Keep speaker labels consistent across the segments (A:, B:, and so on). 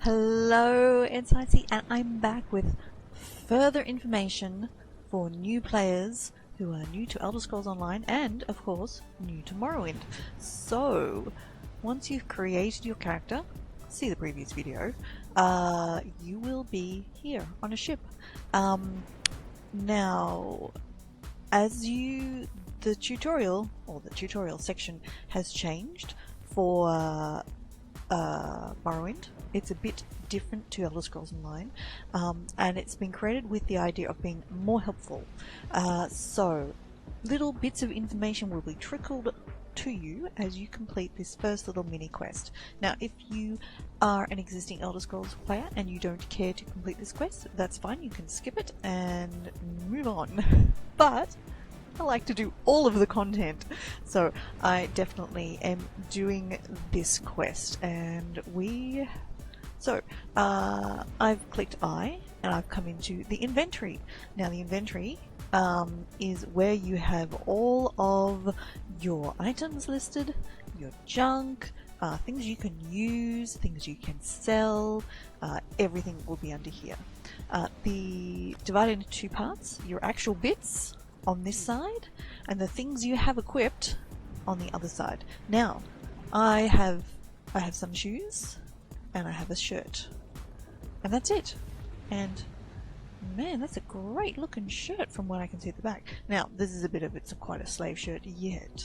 A: Hello, it's Icy, and I'm back with further information for new players who are new to Elder Scrolls Online and, of course, new to Morrowind. So, once you've created your character, see the previous video, you will be here on a ship. Now, the tutorial section has changed for Morrowind. It's a bit different to Elder Scrolls Online, and it's been created with the idea of being more helpful. So, little bits of information will be trickled to you as you complete this first little mini quest. Now, if you are an existing Elder Scrolls player and you don't care to complete this quest, that's fine, you can skip it and move on. But I like to do all of the content, so I definitely am doing this quest. And I've clicked I and I've come into the inventory. Now the inventory is where you have all of your items listed, your junk, things you can use, things you can sell, everything will be under here. Divided into two parts, your actual bits on this side and the things you have equipped on the other side. Now, I have some shoes and I have a shirt, and that's it. And man, that's a great looking shirt from what I can see at the back. Now, this is it's quite a slave shirt yet.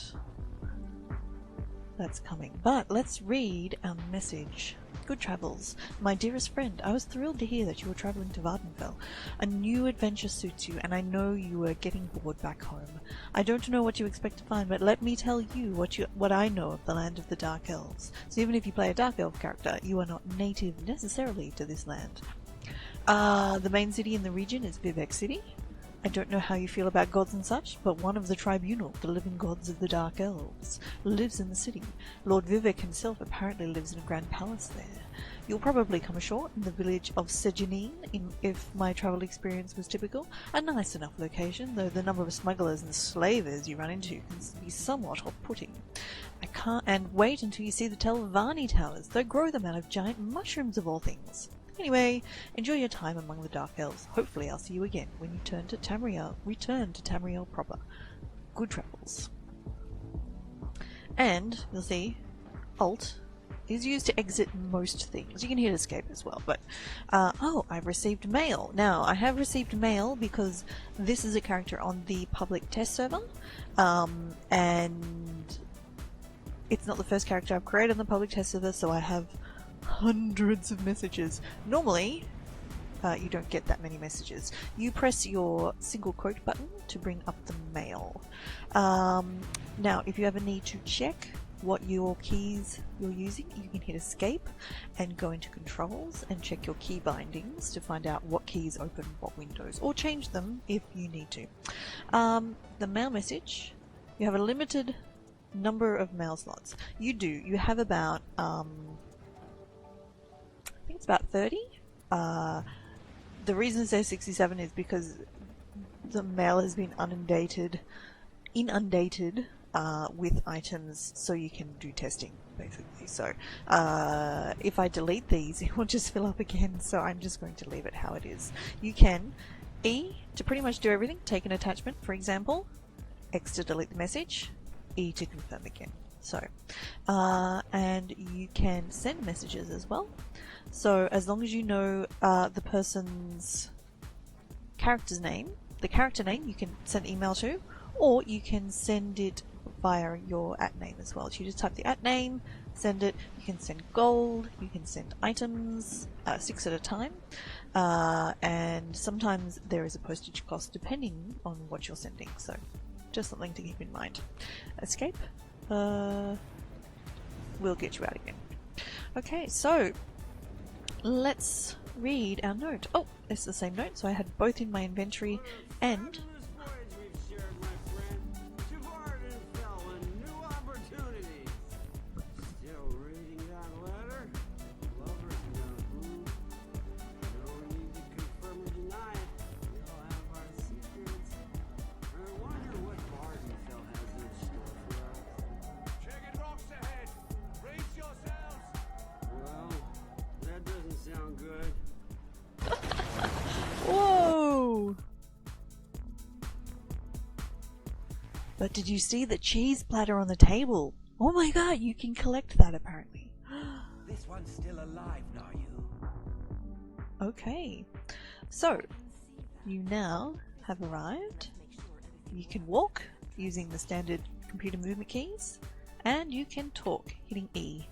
A: That's coming. But let's read our message. Good travels. My dearest friend, I was thrilled to hear that you were travelling to Vardenfell. A new adventure suits you, and I know you are getting bored back home. I don't know what you expect to find, but let me tell you what I know of the land of the Dark Elves. So even if you play a Dark Elf character, you are not native necessarily to this land. The main city in the region is Vivec City. I don't know how you feel about gods and such, but one of the tribunal, the living gods of the Dark Elves, lives in the city. Lord Vivec himself apparently lives in a grand palace there. You'll probably come ashore in the village of Sejanine, if my travel experience was typical. A nice enough location, though the number of smugglers and slavers you run into can be somewhat off-putting. And wait until you see the Telvanni towers. They grow them out of giant mushrooms of all things. Anyway, enjoy your time among the Dark Elves. Hopefully I'll see you again when you return to Tamriel proper. Good travels. And, you'll see, Alt is used to exit most things. You can hit escape as well, but, I've received mail. Now, I have received mail because this is a character on the public test server, and it's not the first character I've created on the public test server, so I have hundreds of messages. Normally, you don't get that many messages. You press your single quote button to bring up the mail. Now, if you ever need to check what your keys you're using, you can hit escape and go into controls and check your key bindings to find out what keys open what windows, or change them if you need to. The mail message, you have a limited number of mail slots. You have about I think it's about 30. The reason it says 67 is because the mail has been inundated with items so you can do testing, basically. So if I delete these, it will just fill up again, so I'm just going to leave it how it is. You can E to pretty much do everything. Take an attachment, for example. X to delete the message. E to confirm again. So, and you can send messages as well. So as long as you know the person's character's name, the character name you can send email to, or you can send it via your @name as well. So you just type the @name, send it. You can send gold, you can send items, 6 at a time, and sometimes there is a postage cost depending on what you're sending. So just something to keep in mind. Escape. We'll get you out again. Okay, so let's read our note. Oh, it's the same note, so I had both in my inventory and But did you see the cheese platter on the table? Oh my god, you can collect that apparently.
B: This one's still alive, are you?
A: Okay, so you now have arrived. You can walk using the standard computer movement keys, and you can talk hitting E.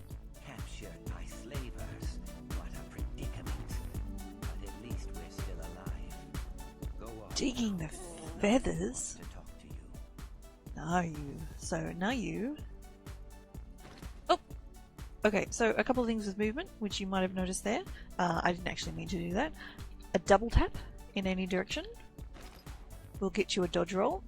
B: Captured by slavers. What a predicament. But at least we're still alive. Go on.
A: Digging the feathers?
B: To talk to you.
A: Are you? So now you... Oh! Okay, so a couple of things with movement, which you might have noticed there. I didn't actually mean to do that. A double tap in any direction will get you a dodge roll.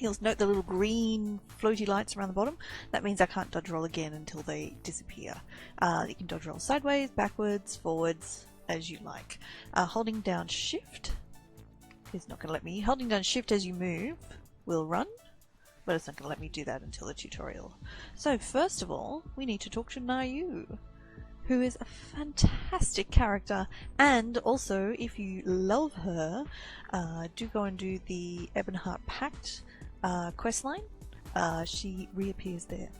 A: You'll note the little green floaty lights around the bottom. That means I can't dodge roll again until they disappear. You can dodge roll sideways, backwards, forwards, as you like. Holding down shift is not going to let me. Holding down shift as you move will run, but it's not going to let me do that until the tutorial. So first of all, we need to talk to Nayu, who is a fantastic character, and also, if you love her, do go and do the Ebonheart Pact questline. She reappears there.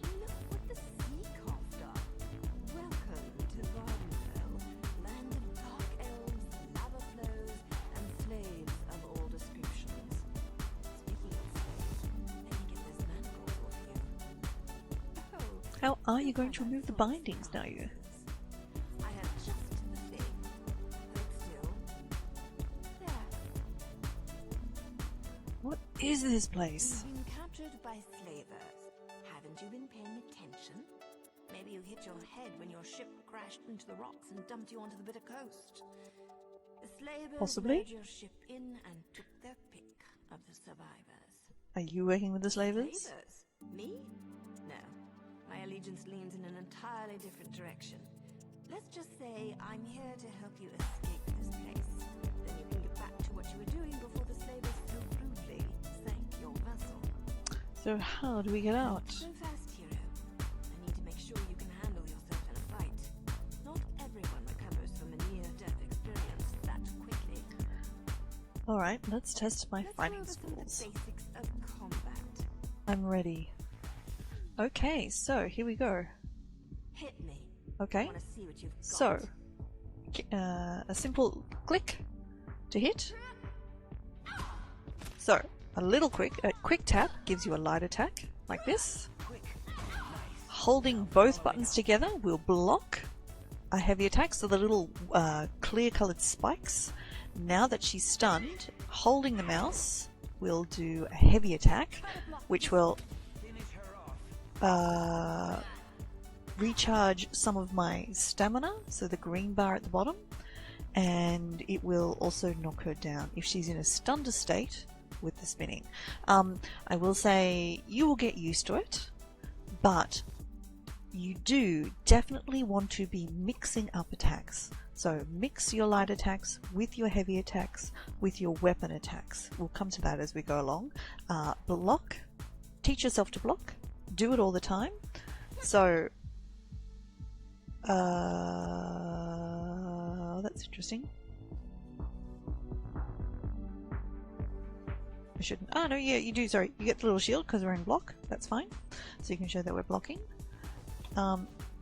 C: Look what the sea coughed up. Welcome to Vardenfell, land of dark elves, lava flows, and slaves of all descriptions. Speaking of slaves, let me get this manacles off you. Oh,
A: How are you going to remove the bindings, Nayu?
C: I have just the thing. Hold still. There.
A: What is this place?
C: You've been captured by slavers. Haven't you been paying attention? Maybe you hit your head when your ship crashed into the rocks and dumped you onto the bitter coast. The slavers
A: Possibly.
C: lured your ship in and took their pick of the survivors.
A: Are you working with the slavers?
C: Slavers? Me? No. My allegiance leans in an entirely different direction. Let's just say I'm here to help you escape this place. Then you can get back to what you were doing before the slavers so rudely sank your vessel.
A: So how do we get out?
C: So fast, hero. I need to make sure you can handle yourself in a fight. Not everyone recovers from a near-death experience that quickly.
A: Alright, let's test my
C: Let's
A: fighting
C: go over some of the
A: skills.
C: basics of combat.
A: I'm ready. Okay, so here we go.
C: Hit me. I
A: Okay,
C: want to see what you've got.
A: so a simple click to hit. So a quick tap gives you a light attack like this.
B: Quick.
A: Holding both buttons together will block a heavy attack. So the little clear colored spikes. Now that she's stunned, holding the mouse will do a heavy attack, which will
B: Finish her off.
A: recharge some of my stamina, so the green bar at the bottom, and it will also knock her down if she's in a stunned state with the spinning. I will say you will get used to it, but you do definitely want to be mixing up attacks. So mix your light attacks with your heavy attacks, with your weapon attacks. We'll come to that as we go along. Block. Teach yourself to block. Do it all the time. So, that's interesting. I shouldn't. Oh, no, yeah, you do. Sorry. You get the little shield because we're in block. That's fine. So you can show that we're blocking.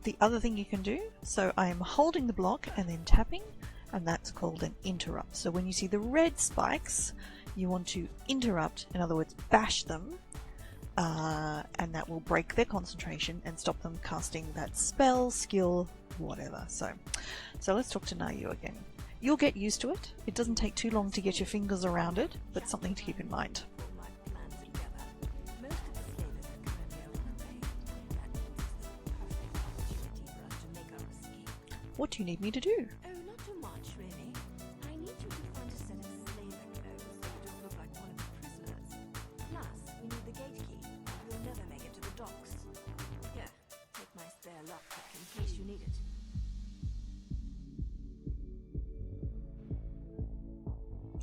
A: The other thing you can do, so I am holding the block and then tapping, and that's called an interrupt. So when you see the red spikes, you want to interrupt, in other words, bash them, and that will break their concentration and stop them casting that spell, skill, whatever. So let's talk to Nayu again. You'll get used to it. It doesn't take too long to get your fingers around it, but something to keep in mind.
C: Pull my plans together. Most of the slavers are currently on a raid. That means it's the perfect opportunity for us to make our escape.
A: What do you need me to do?
C: Oh, not too much, really. I need you to find a set of slaver clothes so you don't look like one of the prisoners. Plus, we need the gate key. We'll never make it to the docks. Here, take my spare lockpick in case you need it.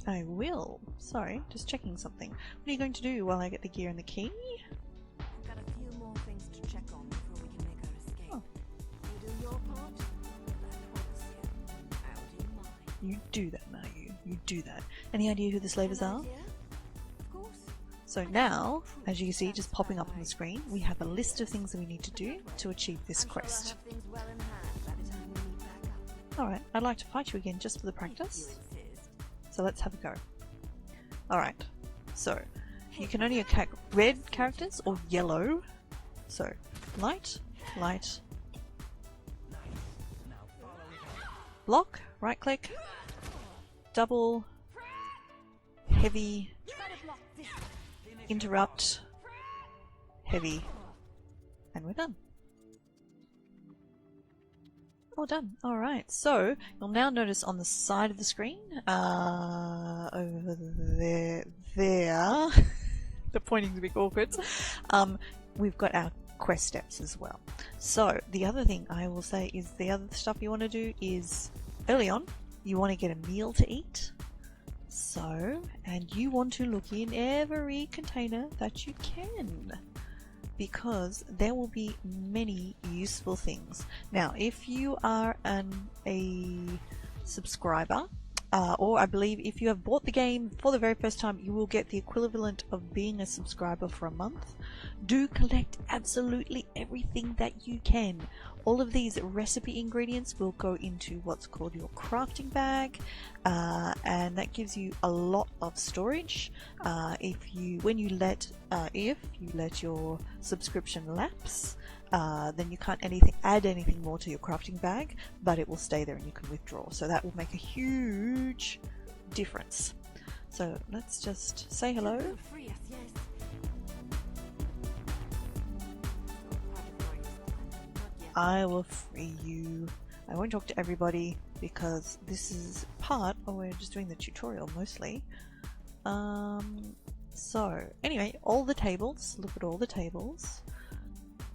A: I will. Sorry, just checking something. What are you going to do while I get the gear and the key?
C: I've got a few more things to check on before we can make our escape.
A: Oh.
C: You do your part, and I promise you, I'll do mine.
A: You do that, Nayu. You do that. Any idea who the slavers
C: An
A: are?
C: idea?
A: So now, as you can see, just popping up on the screen, we have a list of things that we need to do to achieve this quest. Alright, I'd like to fight you again just for the practice. So let's have a go. Alright, so you can only attack red characters or yellow. So light, light, block, right click, double, heavy, interrupt, heavy, and we're done. All done. Alright, so you'll now notice on the side of the screen, over there, the pointing's a bit awkward, we've got our quest steps as well. So the other thing I will say is the other stuff you want to do is early on, you want to get a meal to eat. So, and you want to look in every container that you can, because there will be many useful things. Now, if you are a subscriber, or I believe if you have bought the game for the very first time, you will get the equivalent of being a subscriber for a month. Do collect absolutely everything that you can. All of these recipe ingredients will go into what's called your crafting bag, and that gives you a lot of storage. If you let your subscription lapse, then you can't add anything more to your crafting bag, but it will stay there and you can withdraw. So that will make a huge difference. So let's just say hello. I will free you. I won't talk to everybody because this is part, we're just doing the tutorial mostly. So anyway, all the tables, look at all the tables.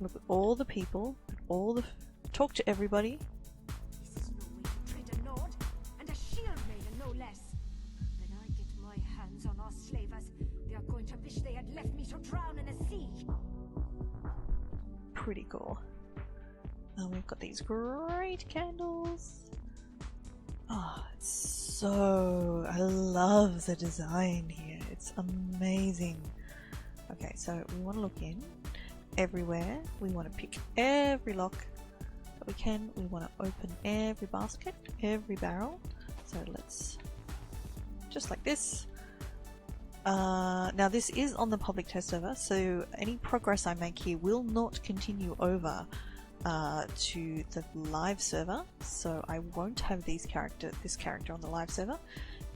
A: Look at all the people, talk to everybody.
C: This is no way to treat a lord, and a shield maiden no less. When I get my hands on our slavers, they are going to wish they had left me to drown in a sea.
A: Pretty cool. And we've got these great candles. Oh, I love the design here. It's amazing. Okay, so we want to look in everywhere. We want to pick every lock that we can. We want to open every basket, every barrel. So let's, just like this. Now this is on the public test server, so any progress I make here will not continue over to the live server. So I won't have this character on the live server,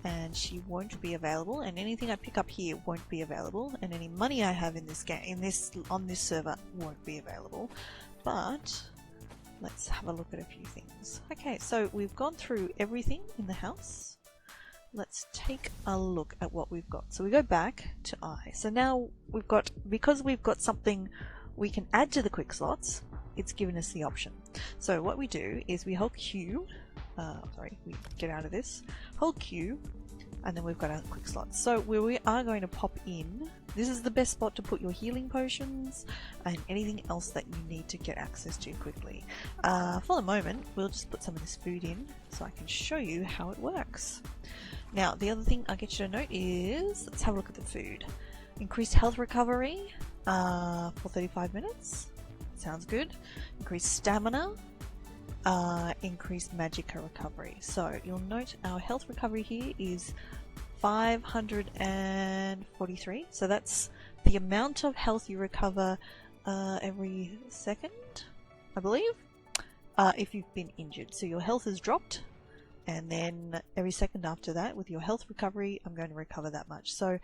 A: and she won't be available, and anything I pick up here won't be available, and any money I have in this game on this server won't be available. But let's have a look at a few things. Okay, so we've gone through everything in the house. Let's take a look at what we've got. So we go back to I. So now because we've got something we can add to the quick slots, it's given us the option. So what we do is we hold Q, we get out of this, hold Q, and then we've got our quick slots. So we are going to pop in, this is the best spot to put your healing potions and anything else that you need to get access to quickly. For the moment, we'll just put some of this food in so I can show you how it works. Now, the other thing I get you to note is, let's have a look at the food. Increased health recovery for 35 minutes. Sounds good. Increased stamina. Increased magicka recovery. So you'll note our health recovery here is 543. So that's the amount of health you recover every second, I believe, if you've been injured. So your health has dropped, and then every second after that, with your health recovery, I'm going to recover that much. So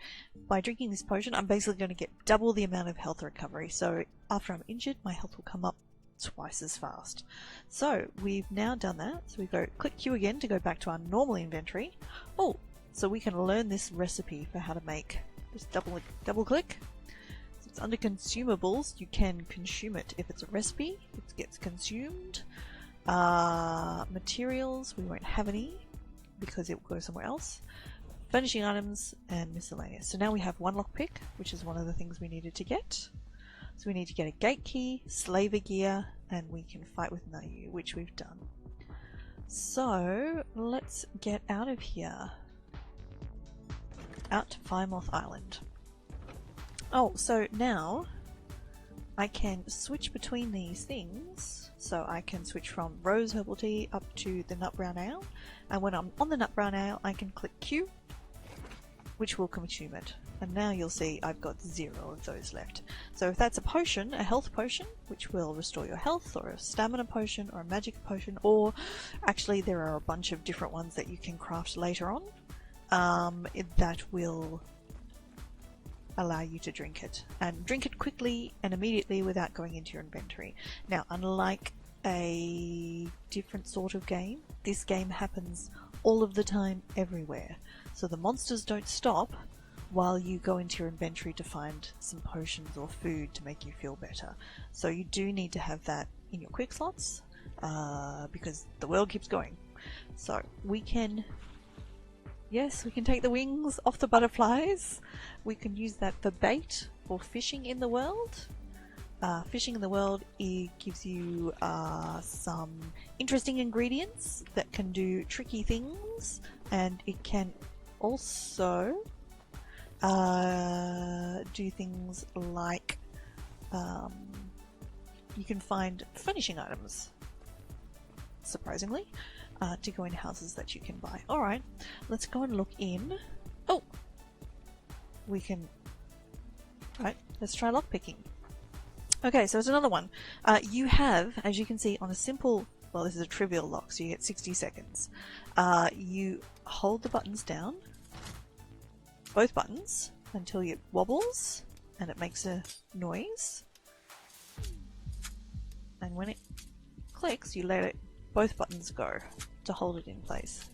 A: by drinking this potion, I'm basically going to get double the amount of health recovery. So after I'm injured, my health will come up twice as fast. So we've now done that. So we go click Q again to go back to our normal inventory. Oh, so we can learn this recipe for how to make. Just double click. So it's under consumables. You can consume it. If it's a recipe, it gets consumed. Materials, we won't have any because it will go somewhere else. Furnishing items and miscellaneous. So now we have one lockpick, which is one of the things we needed to get. So we need to get a gate key, slaver gear, and we can fight with Nayu, which we've done. So let's get out of here. Out to Firemoth Island. Oh, so now I can switch between these things. So I can switch from rose herbal tea up to the nut brown ale. And when I'm on the nut brown ale, I can click Q, which will consume it. And now you'll see I've got 0 of those left. So if that's a potion, a health potion, which will restore your health, or a stamina potion, or a magic potion, or actually there are a bunch of different ones that you can craft later on, that will allow you to drink it. And drink it quickly and immediately without going into your inventory. Now, unlike a different sort of game, this game happens all of the time, everywhere. So the monsters don't stop while you go into your inventory to find some potions or food to make you feel better. So you do need to have that in your quick slots, because the world keeps going. So we can, yes, we can take the wings off the butterflies. We can use that for bait or fishing in the world. Fishing in the world, it gives you some interesting ingredients that can do tricky things, and it can also do things like you can find furnishing items, surprisingly, to go in houses that you can buy. Alright, let's go and look in. Oh! We can... Right, let's try lockpicking. Okay, so it's another one. You have, as you can see, on a simple... Well, this is a trivial lock, so you get 60 seconds. You hold the buttons down, both buttons, until it wobbles and it makes a noise. And when it clicks, you let it, both buttons go to hold it in place.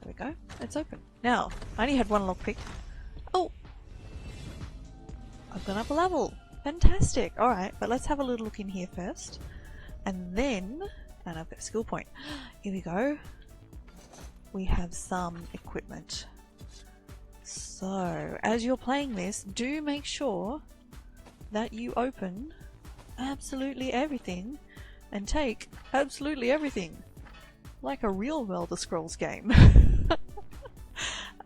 A: There we go. It's open. Now, I only had one lockpick. Oh! I've gone up a level. Fantastic. Alright, but let's have a little look in here first. And then, and I've got a skill point. Here we go. We have some equipment. So, as you're playing this, do make sure that you open absolutely everything and take absolutely everything. Like a real Elder Scrolls game.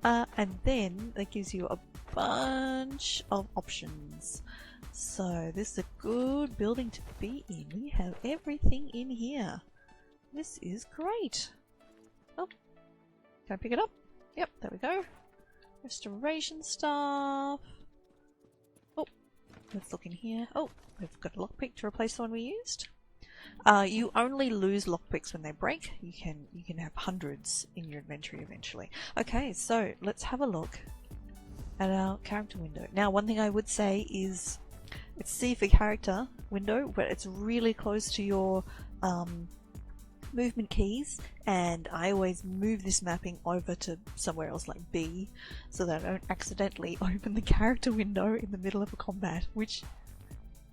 A: And then that gives you a bunch of options. So this is a good building to be in. We have everything in here. This is great. Oh, can I pick it up? Yep, there we go. Restoration stuff. Oh, let's look in here. Oh, we've got a lockpick to replace the one we used. You only lose lockpicks when they break. You can have hundreds in your inventory eventually. Okay, so let's have a look at our character window. Now, one thing I would say is it's C for character window, but it's really close to your movement keys, and I always move this mapping over to somewhere else like B so that I don't accidentally open the character window in the middle of a combat, which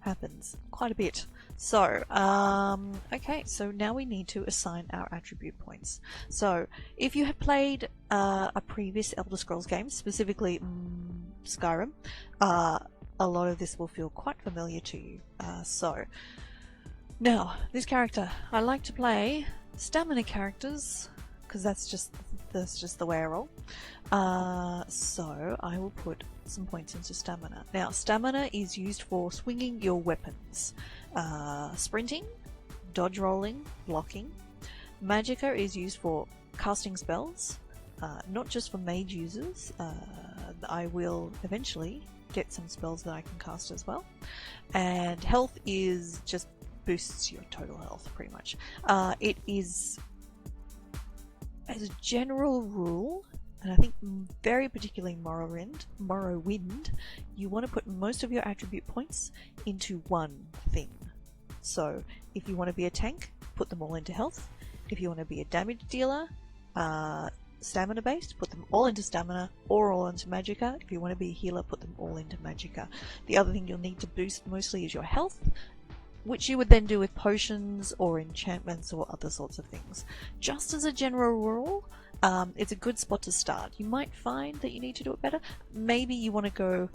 A: happens quite a bit. So, okay, so now we need to assign our attribute points. So, if you have played a previous Elder Scrolls game, specifically Skyrim, a lot of this will feel quite familiar to you. So, now, this character, I like to play stamina characters, because that's just the way I roll. So I will put some points into stamina. Now, stamina is used for swinging your weapons, sprinting, dodge rolling, blocking. Magicka is used for casting spells, not just for mage users. I will eventually get some spells that I can cast as well. And health is just boosts your total health, pretty much. It is, as a general rule, and I think very particularly Morrowind, you want to put most of your attribute points into one thing. So, if you want to be a tank, put them all into health. If you want to be a damage dealer, stamina based, put them all into stamina or all into magicka. If you want to be a healer, put them all into magicka. The other thing you'll need to boost mostly is your health, which you would then do with potions or enchantments or other sorts of things. Just as a general rule, it's a good spot to start. You might find that you need to do it better. Maybe you want to go,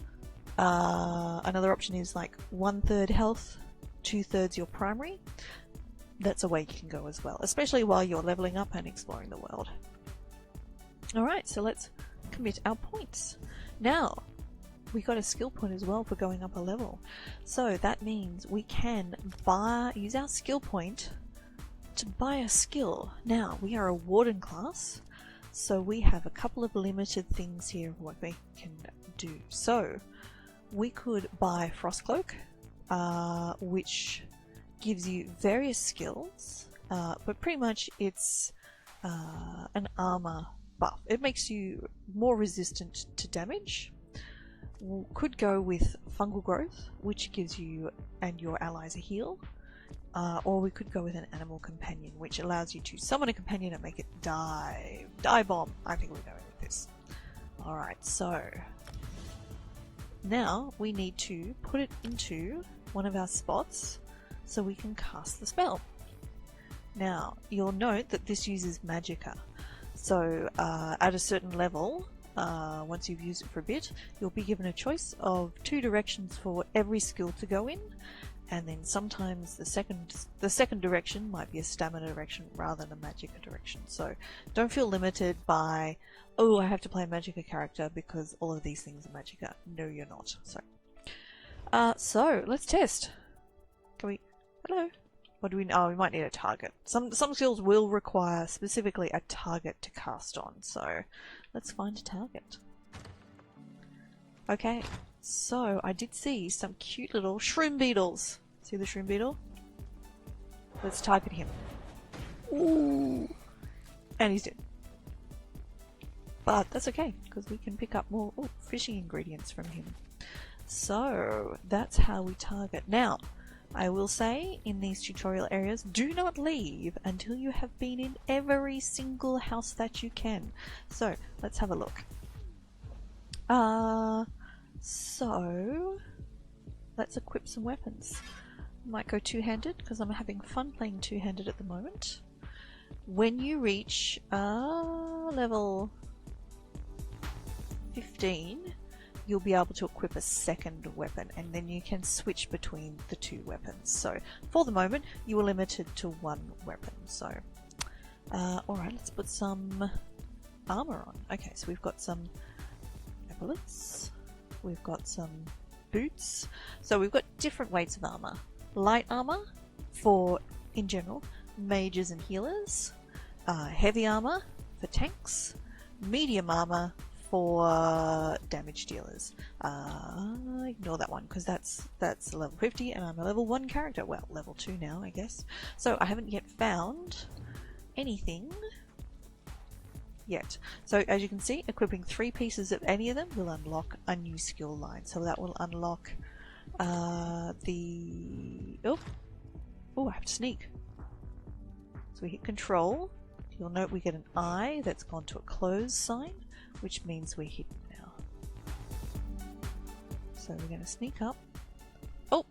A: another option is like 1/3 health, 2/3 your primary. That's a way you can go as well, especially while you're leveling up and exploring the world. Alright, so let's commit our points. Now, we got a skill point as well for going up a level. So that means we can use our skill point to buy a skill. Now, we are a warden class, so we have a couple of limited things here of what we can do. So we could buy Frostcloak, which gives you various skills, but pretty much it's an armor buff. It makes you more resistant to damage. We could go with Fungal Growth, which gives you and your allies a heal. Or we could go with an Animal Companion, which allows you to summon a companion and make it die. Die bomb! I think we're going with this. Alright, so now we need to put it into one of our spots so we can cast the spell. Now, you'll note that this uses Magicka. So at a certain level, once you've used it for a bit, you'll be given a choice of 2 directions for every skill to go in, and then sometimes the second direction might be a stamina direction rather than a Magicka direction. So don't feel limited by, oh, I have to play a Magicka character because all of these things are Magicka. No, you're not. So let's test. Can we? Hello. What do we? Oh, we might need a target. Some skills will require specifically a target to cast on. So let's find a target. Okay. So I did see some cute little shroom beetles. See the shroom beetle? Let's target him. Ooh. And he's dead. But that's okay, because we can pick up more fishing ingredients from him. So that's how we target. Now, I will say in these tutorial areas, do not leave until you have been in every single house that you can. So let's have a look. So let's equip some weapons. Might go two-handed because I'm having fun playing two-handed at the moment. When you reach level 15, you'll be able to equip a second weapon, and then you can switch between the 2 weapons. So for the moment, you are limited to 1 weapon. So alright, let's put some armor on. Okay, so we've got some epaulets. We've got some boots. So we've got different weights of armor. Light armor for, in general, mages and healers. Heavy armor for tanks. Medium armor for damage dealers. Ignore that one because that's level 50 and I'm a level 1 character. Well, level 2 now, I guess. So I haven't yet found anything yet. So as you can see, equipping 3 pieces of any of them will unlock a new skill line. So that will unlock the... Oh, I have to sneak. So we hit control. You'll note we get an eye that's gone to a close sign, which means we hit now. So we're going to sneak up. Oh!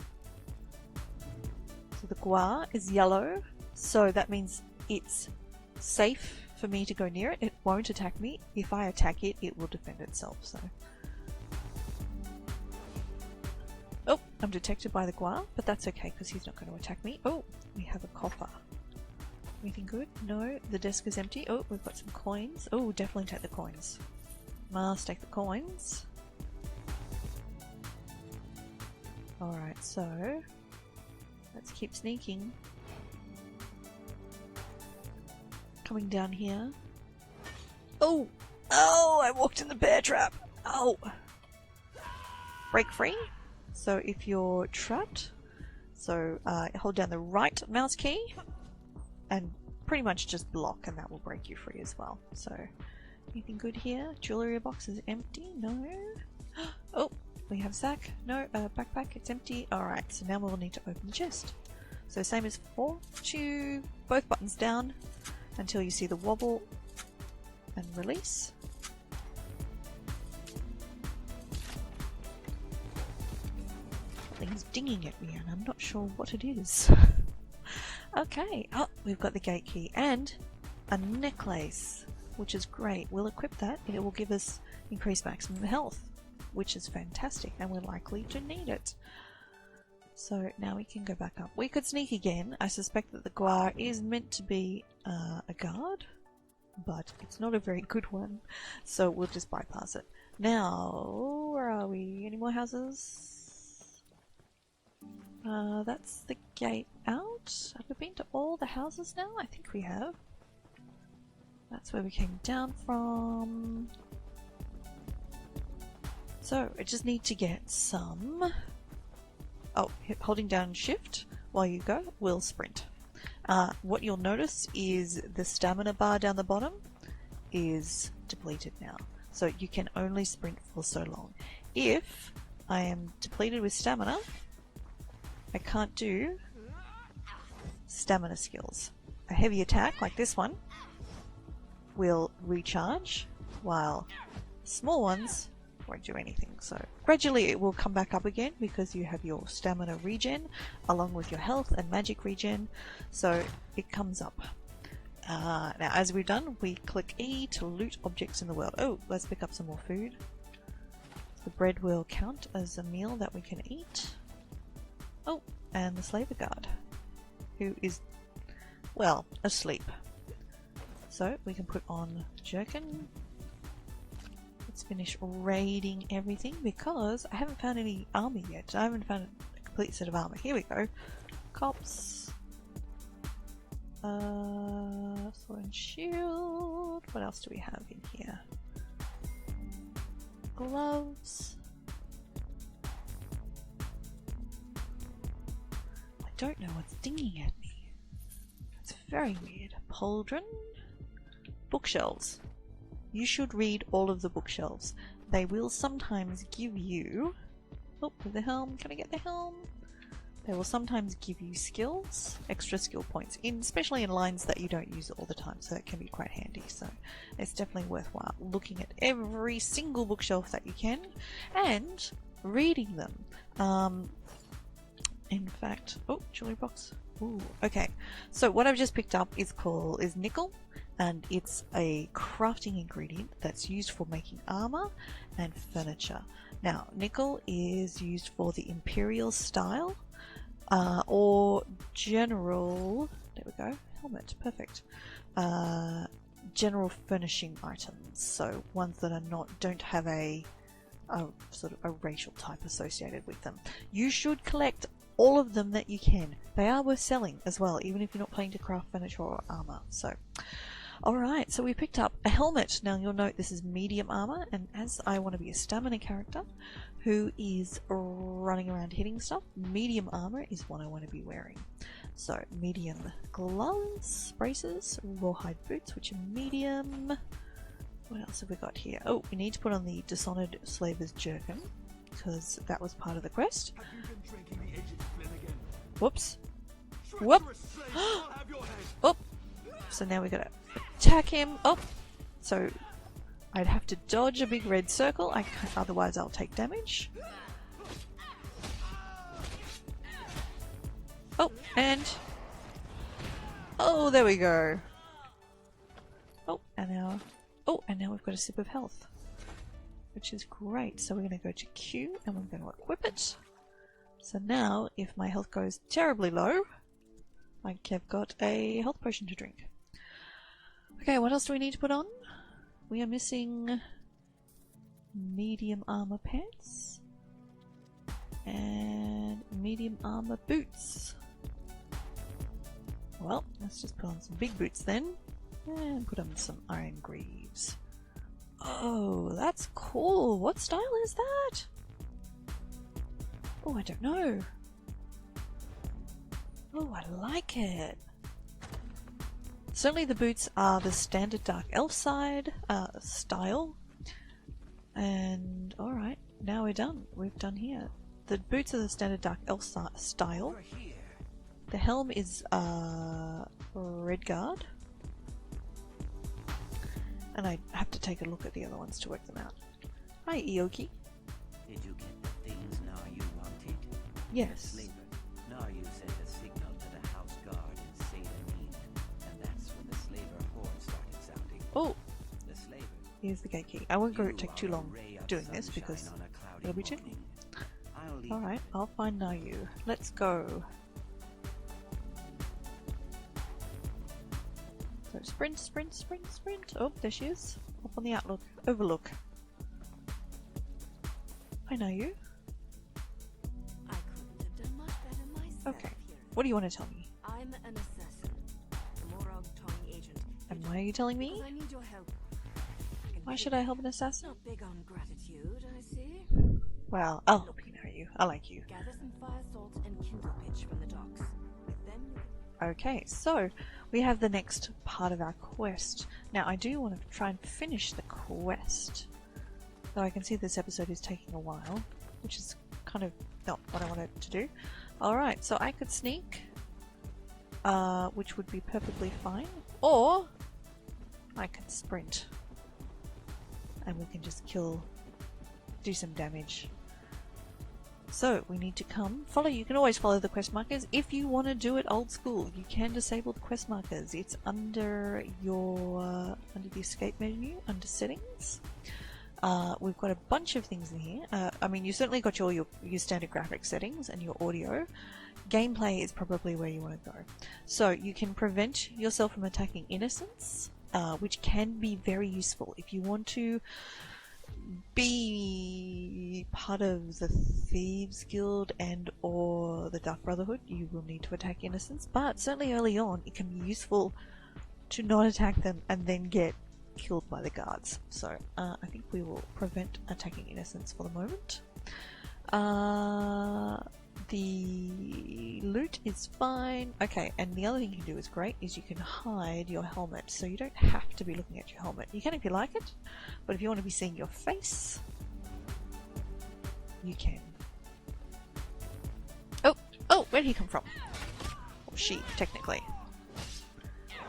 A: So the gua is yellow, so that means it's safe for me to go near it. It won't attack me. If I attack it, it will defend itself. So, oh, I'm detected by the gua, but that's okay because he's not going to attack me. Oh, we have a coffer. Anything good? No, the desk is empty. Oh, we've got some coins. Oh, definitely take the coins. Must take the coins. Alright, so let's keep sneaking. Coming down here. Oh! Oh! I walked in the bear trap! Oh! Break free. So if you're trapped, so hold down the right mouse key and pretty much just block and that will break you free as well. So anything good here? Jewelry box is empty. No. Oh, we have a sack. No, backpack. It's empty. Alright, so now we'll need to open the chest. So same as before. Both buttons down until you see the wobble and release. Something's dinging at me and I'm not sure what it is. Okay, oh, we've got the gate key and a necklace, which is great. We'll equip that and it will give us increased maximum health, which is fantastic and we're likely to need it. So now we can go back up. We could sneak again. I suspect that the gua is meant to be a guard, but it's not a very good one, so we'll just bypass it. Now, where are we? Any more houses. That's the gate out. Have we been to all the houses now? I think we have. That's where we came down from. So, I just need to get some... Oh, holding down shift while you go will sprint. What you'll notice is the stamina bar down the bottom is depleted now. So you can only sprint for so long. If I am depleted with stamina, I can't do stamina skills. A heavy attack like this one will recharge, while small ones won't do anything. So gradually it will come back up again because you have your stamina regen along with your health and magic regen, so it comes up. Now as we've done, we click E to loot objects in the world. Oh, let's pick up some more food. The bread will count as a meal that we can eat. Oh, and the slaver guard, who is, well, asleep. So we can put on jerkin. Let's finish raiding everything because I haven't found any armor yet. I haven't found a complete set of armor. Here we go. Cops. Sword and shield. What else do we have in here? Gloves. I don't know what's dinging at me. It's very weird. Pauldron. Bookshelves. You should read all of the bookshelves. They will sometimes give you... Oh, with the helm. Can I get the helm? They will sometimes give you skills, extra skill points, especially in lines that you don't use all the time, so that can be quite handy. So it's definitely worthwhile looking at every single bookshelf that you can and reading them. In fact, oh, jewelry box. Ooh, okay. So what I've just picked up is nickel, and it's a crafting ingredient that's used for making armor and furniture. Now, nickel is used for the imperial style or general. There we go. Helmet, perfect. General furnishing items, so ones that are don't have a sort of a racial type associated with them. You should collect all of them that you can. They are worth selling as well, even if you're not planning to craft furniture or armor. So, alright, so we picked up a helmet. Now you'll note this is medium armor, and as I want to be a stamina character who is running around hitting stuff, medium armor is what I want to be wearing. So, medium gloves, braces, rawhide boots, which are medium. What else have we got here? Oh, we need to put on the Dishonored Slaver's jerkin, because that was part of the quest. Whoops. Whoop! Oh! So now we gotta attack him. Oh! So I'd have to dodge a big red circle, otherwise I'll take damage. Oh, and... Oh, there we go. Oh, and now we've got a sip of health, which is great. So we're going to go to Q and we're going to equip it. So now, if my health goes terribly low, I've got a health potion to drink. Okay, what else do we need to put on? We are missing medium armor pants and medium armor boots. Well, let's just put on some big boots then, and put on some iron greaves. Oh, that's cool. What style is that? Oh, I don't know. Oh, I like it. Certainly the boots are the standard Dark Elf side style. And alright, now we're done. We've done here. The boots are the standard Dark Elf style. The helm is red guard. And I have to take a look at the other ones to work them out. Hi, Ioki.
B: Did you get the things now you wanted?
A: Yes.
B: Slaver, now you sent a signal to the house guard in Salamine, and that's when the slaver horn started sounding.
A: Oh,
B: The slaver.
A: here's the gate key. I won't
B: You
A: take too
B: are a
A: long
B: ray of
A: doing this
B: sunshine
A: because
B: on a cloudy
A: it'll be too
B: morning. I'll leave
A: Alright, I'll find Nayu. Let's go. So sprint, sprint, sprint, sprint. Oh, there she is. Up on the overlook. Hi Nayu. Okay. What do you want to tell me?
C: I'm an assassin, a Morag Tong agent.
A: And why are you telling me?
C: Because I need your help.
A: Why should I help an assassin?
C: Not big on gratitude, I see.
A: Well, I'll help you marry you. I like you.
C: Gather some fire salt and kindle pitch from the docks. Then
A: Okay, so we have the next part of our quest. Now, I do want to try and finish the quest. Though I can see this episode is taking a while, which is kind of not what I wanted to do. Alright, so I could sneak, which would be perfectly fine. Or I can sprint. And we can just do some damage. So we need to follow. You can always follow the quest markers. If you want to do it old school, you can disable the quest markers. It's under under the escape menu, under settings. We've got a bunch of things in here. I mean, you certainly got your standard graphics settings and your audio. Gameplay is probably where you want to go. So you can prevent yourself from attacking innocents, which can be very useful if you want to be part of the Thieves Guild and or the Dark Brotherhood. You will need to attack innocents, but certainly early on it can be useful to not attack them and then get killed by the guards. So I think we will prevent attacking innocents for the moment. The loot is fine. Okay, and the other thing you can do is great, is you can hide your helmet, so you don't have to be looking at your helmet. You can if you like it, but if you want to be seeing your face, you can. Oh, where did he come from? Or she, technically.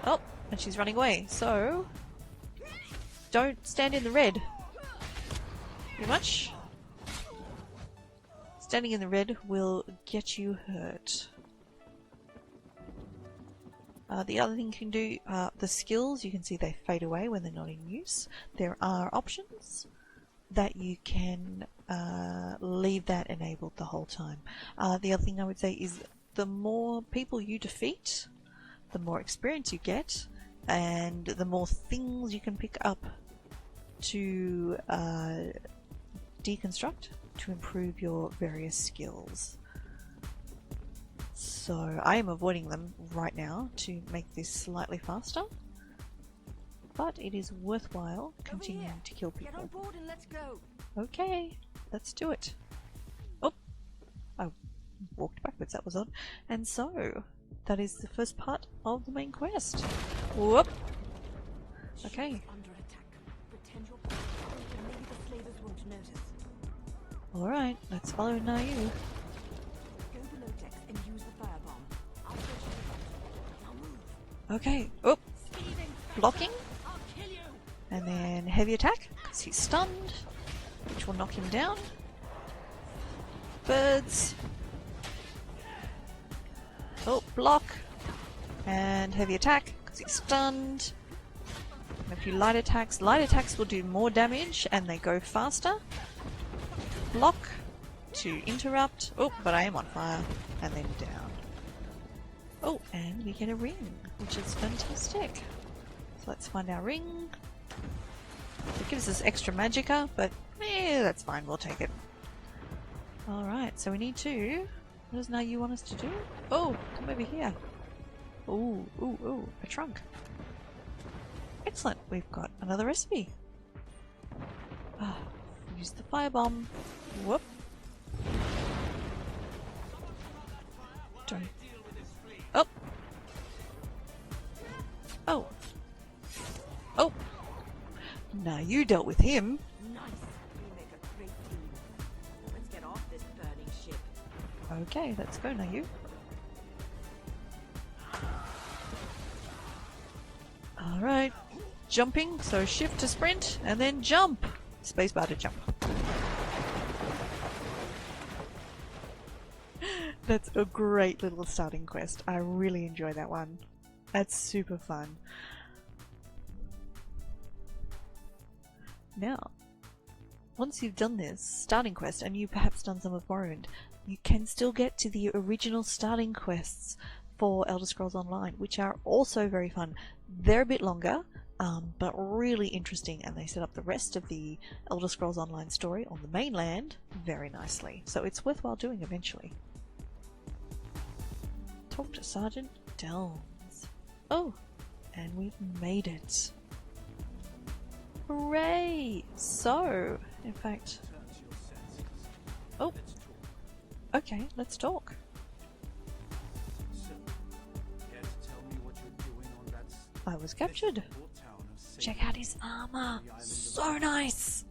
A: Oh, and she's running away, so don't stand in the red. Too much. Standing in the red will get you hurt. The other thing you can do, the skills, you can see they fade away when they're not in use. There are options that you can leave that enabled the whole time. The other thing I would say is the more people you defeat, the more experience you get, and the more things you can pick up to deconstruct to improve your various skills. So I am avoiding them right now to make this slightly faster, but it is worthwhile continuing to kill people.
C: Get on board and let's go.
A: Okay, let's do it. Oh, I walked backwards, that was odd. And so, that is the first part of the main quest. Whoop! Okay.
C: Under attack. Pretend you're and maybe the slavers won't notice.
A: Alright, let's follow Nayu.
C: Go below decks and use the firebomb. I'll get you. Now move.
A: Okay, oh,
C: Speeding.
A: blocking,
C: I'll kill you.
A: and then heavy attack, because he's stunned, which will knock him down. Birds. Oh, block, and heavy attack, because he's stunned. And a few light attacks. Light attacks will do more damage, and they go faster. Block to interrupt. Oh, but I am on fire. And then down. Oh, and we get a ring, which is fantastic. So let's find our ring. It gives us extra magicka, but that's fine, we'll take it. Alright, so we need to... What does Nayu want us to do? Oh, come over here. Ooh, a trunk. Excellent, we've got another recipe. Use the firebomb. Whoop. Don't. Oh. Oh. Oh. Now you dealt with him.
C: Nice. We make a great team. Let's get off this burning ship.
A: Okay, let's go, Nayu. Alright. Jumping, so shift to sprint, and then jump. Spacebar to jump. That's a great little starting quest. I really enjoy that one. That's super fun. Now, once you've done this starting quest and you've perhaps done some of Morrowind, you can still get to the original starting quests for Elder Scrolls Online, which are also very fun. They're a bit longer, but really interesting, and they set up the rest of the Elder Scrolls Online story on the mainland very nicely. So it's worthwhile doing eventually. Talk to Sergeant Delms. Oh, and we've made it. Hooray! So, in fact... Oh, okay, let's talk. I was captured. Check out his armor. So nice.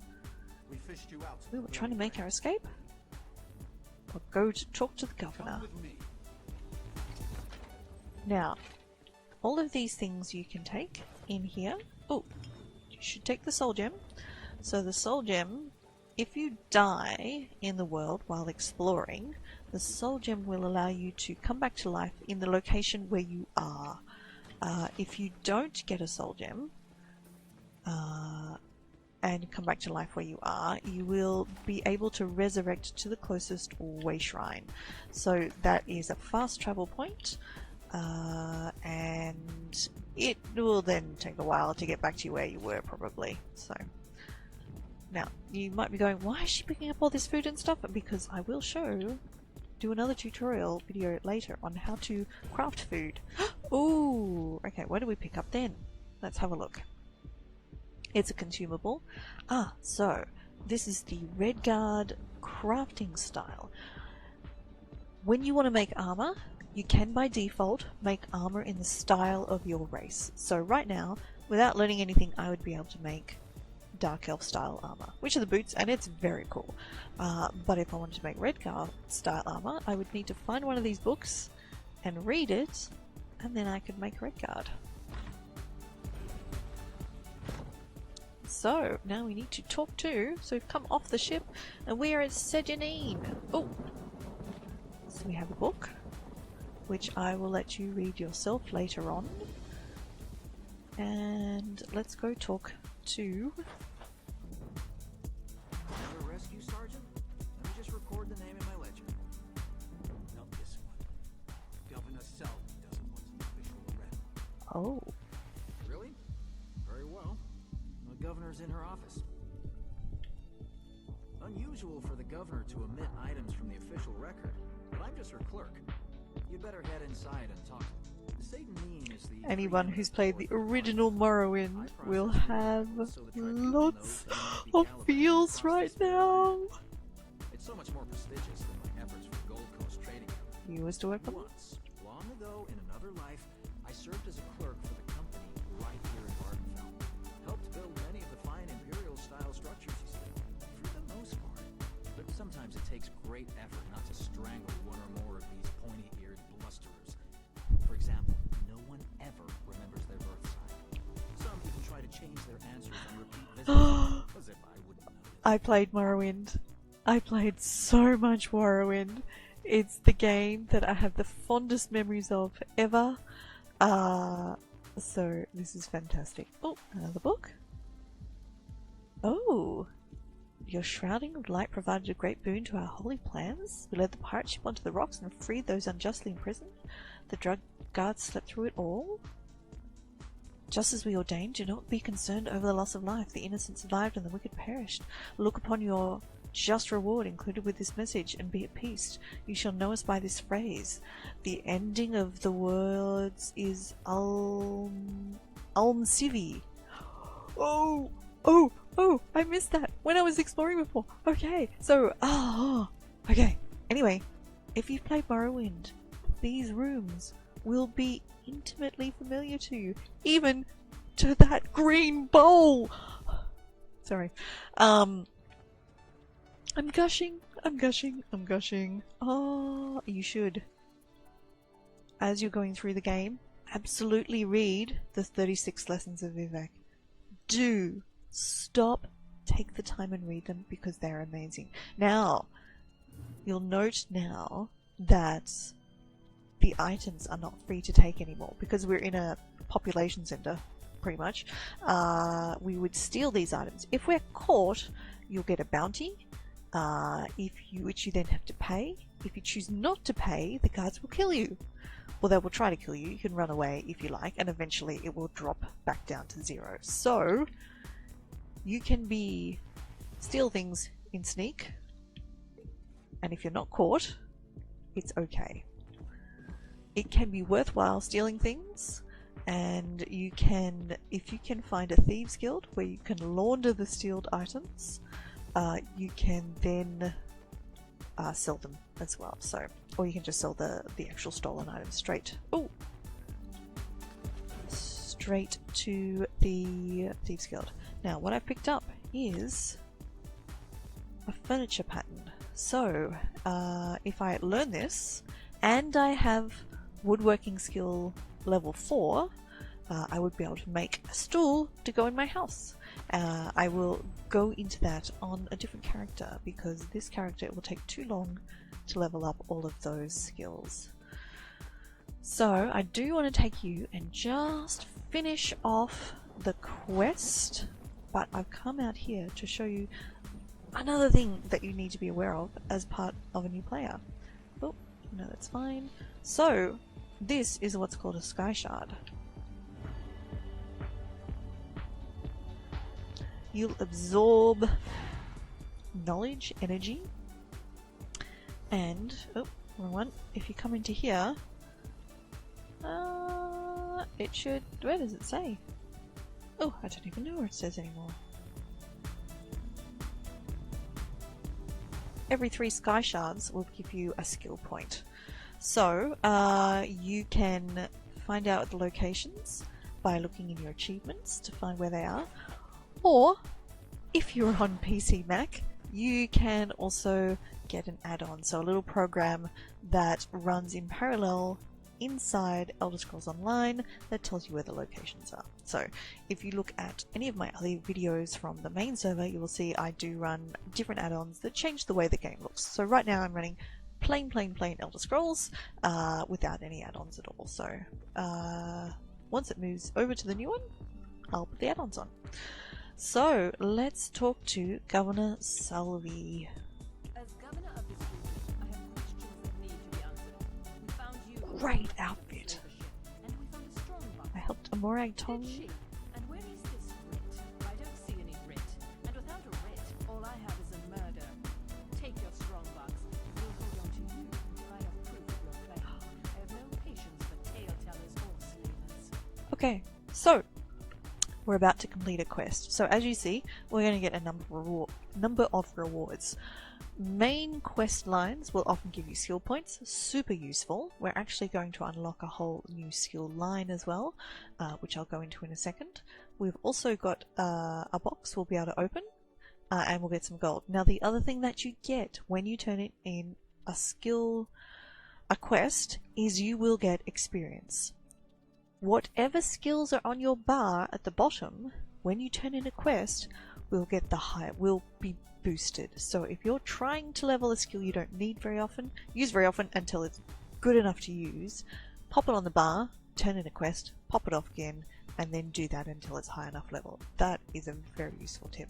A: We were trying to make our escape. We'll go to talk to the governor. Now, all of these things you can take in here. Oh, you should take the soul gem. So the soul gem, if you die in the world while exploring, the soul gem will allow you to come back to life in the location where you are. If you don't get a soul gem and come back to life where you are, you will be able to resurrect to the closest way shrine. So that is a fast travel point, and it will then take a while to get back to where you were probably. So now you might be going, why is she picking up all this food and stuff? Because I will do another tutorial video later on how to craft food. Ooh, okay, what do we pick up then? Let's have a look. It's a consumable. So this is the Red Guard crafting style. When you want to make armor, you can by default make armor in the style of your race. So right now, without learning anything, I would be able to make Dark Elf style armor, which are the boots, and it's very cool. But if I wanted to make Red Guard style armor, I would need to find one of these books and read it, and then I could make Red Guard. So now we need to talk to. So we've come off the ship, and we are at Sejanine. Oh, so we have a book, which I will let you read yourself later on. And let's go talk to.
D: Another rescue, Sergeant? Let me just record the name in my ledger.
B: Not this one. Governor Selby doesn't want an official arrest.
A: Oh,
D: Really? Very well. The governor's in her office. Unusual for the governor to omit items from the official record, but I'm just her clerk. You'd better head inside and talk. Sejanine is the
A: anyone who's played the original Morrowind will have lots of feels right now.
D: It's so much more prestigious than my efforts for Gold Coast Trading.
A: You used to work for them?
D: Once, long ago in another life, I served as a clerk for the company right here in Vardenfell. Helped build many of the fine Imperial-style structures you see, for the most part. But sometimes it takes great effort not to strangle one or more of these pointy-eared blusterers. For example, no one ever remembers their birth sign. Some even try to change their answers and repeat visits, as if I wouldn't know.
A: I played Morrowind. I played so much Morrowind. It's the game that I have the fondest memories of ever. So this is fantastic. Oh, another book. Oh, your shrouding of light provided a great boon to our holy plans. We led the pirate ship onto the rocks and freed those unjustly imprisoned. The drug guards slept through it all. Just as we ordained, do not be concerned over the loss of life. The innocent survived and the wicked perished. Look upon your just reward included with this message and be at peace. You shall know us by this phrase. The ending of the words is Alm Civi. Oh, I missed that when I was exploring before. Okay, so, okay. Anyway, if you've played Morrowind, these rooms will be intimately familiar to you, even to that green bowl. Sorry. I'm gushing. Oh, you should. As you're going through the game, absolutely read the 36 Lessons of Vivek. Do stop, take the time and read them because they're amazing. Now, you'll note now that the items are not free to take anymore because we're in a population center, pretty much. We would steal these items. If we're caught, you'll get a bounty, which you then have to pay. If you choose not to pay, the guards will kill you. Well, they will try to kill you. You can run away if you like, and eventually it will drop back down to 0. So, you can steal things in sneak, and if you're not caught, it's okay. it can be worthwhile stealing things, and you can, if you can find a thieves guild where you can launder the stealed items, you can then sell them as well. So, or you can just sell the actual stolen items straight. Oh, straight to the thieves guild. Now, what I picked up is a furniture pattern. So, if I learn this and I have woodworking skill level 4, I would be able to make a stool to go in my house. I will go into that on a different character because this character will take too long to level up all of those skills. So I do want to take you and just finish off the quest, but I've come out here to show you another thing that you need to be aware of as part of a new player. Oh, no, that's fine. So this is what's called a sky shard. You'll absorb knowledge, energy, and oh, wrong one. If you come into here, it should. Where does it say? Oh, I don't even know where it says anymore. Every 3 sky shards will give you a skill point. So you can find out the locations by looking in your achievements to find where they are. Or, if you're on PC Mac, you can also get an add-on, so a little program that runs in parallel inside Elder Scrolls Online that tells you where the locations are. So, if you look at any of my other videos from the main server, you will see I do run different add-ons that change the way the game looks. So right now I'm running plain Elder Scrolls without any add-ons at all. So, once it moves over to the new one, I'll put the add-ons on. So, let's talk to Governor Salvi.
C: As governor of this region, I have questions that need to be answered. We found you
A: Great outfit.
C: and we found a strong box.
A: I helped a Morag
C: Did
A: Tong.
C: she? And where is this writ? I don't see any writ. And without a writ, all I have is a murder. Take your strong box. We'll hold on to you until I have proof of your claim. I have no patience for tale-tellers or slavers.
A: Okay, so we're about to complete a quest. So as you see, we're going to get a number of rewards. Main quest lines will often give you skill points, super useful. We're actually going to unlock a whole new skill line as well, which I'll go into in a second. We've also got a box we'll be able to open, and we'll get some gold. Now the other thing that you get when you turn it in a quest, is you will get experience. Whatever skills are on your bar at the bottom, when you turn in a quest, will be boosted. So if you're trying to level a skill you don't need very often, use very often until it's good enough to use, pop it on the bar, turn in a quest, pop it off again, and then do that until it's high enough level. That is a very useful tip.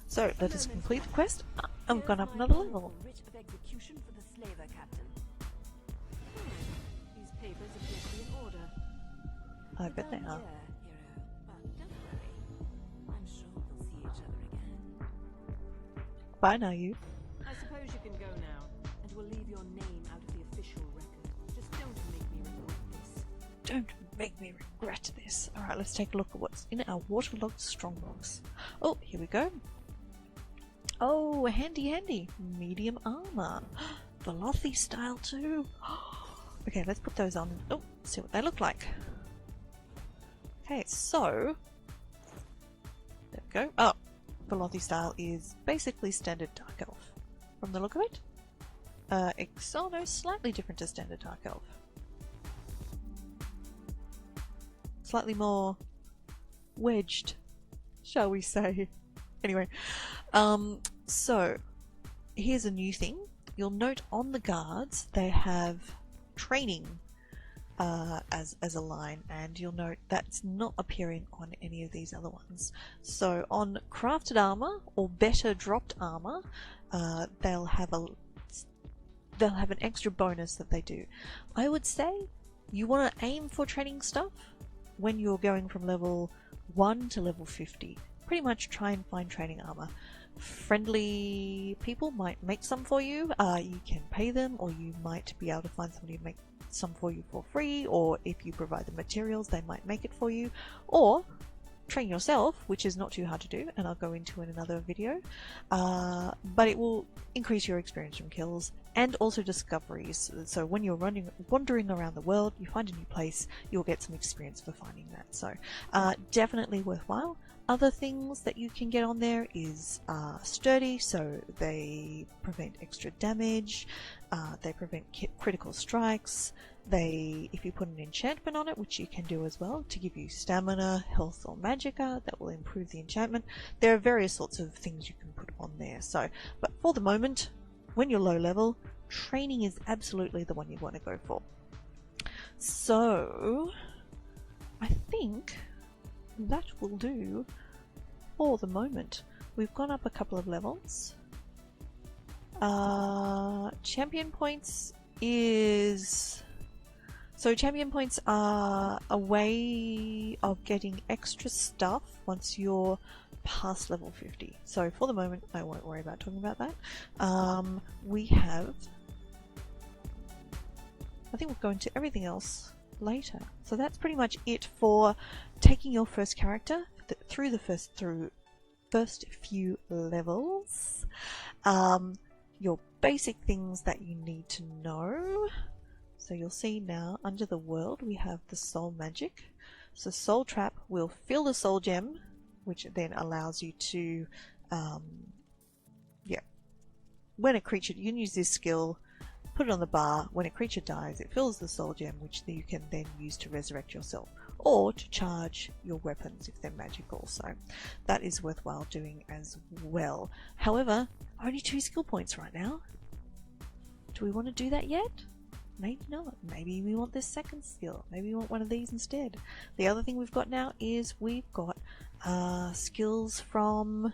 A: So let us complete the quest. I've gone up another level.
C: Writ of execution for the slaver captain. These papers appear to be in order.
A: I bet they are.
C: Hero. But don't worry. I'm sure we'll see each other again.
A: Bye now, you.
C: I suppose you can go now, and we'll leave your name out of the official record. Just don't make me regret this.
A: Don't make me regret this. Alright, let's take a look at what's in our waterlogged strongbox. Oh, here we go. Oh, handy. Medium armor. Velothi style too. Okay, let's put those on. Oh, see what they look like. Okay, so there we go. Oh, Velothi style is basically standard Dark Elf from the look of it. Oh no, slightly different to standard Dark Elf. Slightly more wedged, shall we say. Anyway, so here's a new thing. You'll note on the guards they have training as a line, and you'll note that's not appearing on any of these other ones. So on crafted armor or better dropped armor, they'll have an extra bonus that they do. I would say you want to aim for training stuff when you're going from level 1 to level 50. Pretty much try and find training armor. friendly people might make some for you. You can pay them, or you might be able to find somebody to make some for you for free, or if you provide the materials, they might make it for you, or train yourself, which is not too hard to do, and I'll go into in another video. But it will increase your experience from kills and also discoveries. So when you're wandering around the world, you find a new place, you'll get some experience for finding that. So definitely worthwhile. Other things that you can get on there is sturdy, so they prevent extra damage, they prevent critical strikes. If you put an enchantment on it, which you can do as well, to give you stamina, health, or magicka, that will improve the enchantment. There are various sorts of things you can put on there. So, but for the moment, when you're low level, training is absolutely the one you want to go for. So, I think that will do for the moment. We've gone up a couple of levels. Champion points is... So champion points are a way of getting extra stuff once you're past level 50. So for the moment, I won't worry about talking about that. We have... I think we'll go into everything else later. So that's pretty much it for taking your first character through the first few levels. Your basic things that you need to know. So you'll see now, under the world, we have the soul magic. So soul trap will fill the soul gem, which then allows you to, when a creature, you can use this skill, put it on the bar, when a creature dies, it fills the soul gem, which you can then use to resurrect yourself, or to charge your weapons if they're magical. So that is worthwhile doing as well. However, only 2 skill points right now. Do we want to do that yet? Maybe not. Maybe we want this second skill. Maybe we want one of these instead. The other thing we've got now is we've got skills from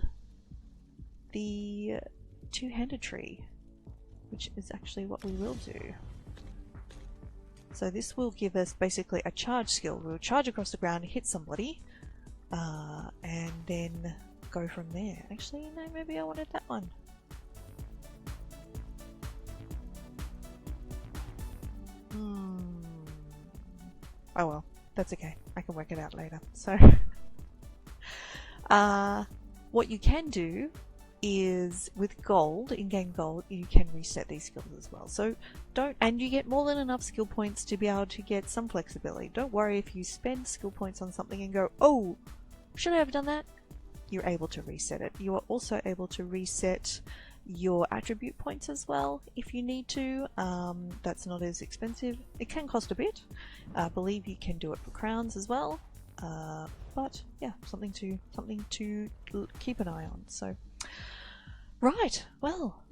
A: the two-handed tree, which is actually what we will do. So this will give us basically a charge skill. We'll charge across the ground, hit somebody, and then go from there. Actually, no, maybe I wanted that one. Oh well, that's okay. I can work it out later. So, what you can do is with gold, in-game gold, you can reset these skills as well. So and you get more than enough skill points to be able to get some flexibility. Don't worry if you spend skill points on something and go, oh, should I have done that? You're able to reset it. You are also able to reset your attribute points as well if you need to. That's not as expensive. It can cost a bit. I believe you can do it for crowns as well. But yeah, something to keep an eye on. So right, well,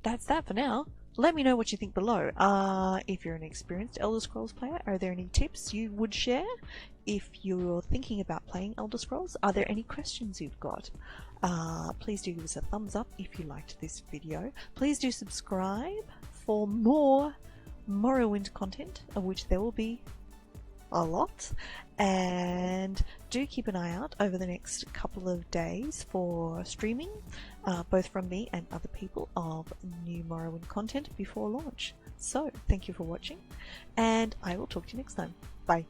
A: that's that for now. Let me know what you think below. If you're an experienced Elder Scrolls player, are there any tips you would share? If you're thinking about playing Elder Scrolls, are there any questions you've got? Please do give us a thumbs up if you liked this video. Please do subscribe for more Morrowind content, of which there will be a lot, and do keep an eye out over the next couple of days for streaming, both from me and other people, of new Morrowind content before launch. So thank you for watching, and I will talk to you next time. Bye.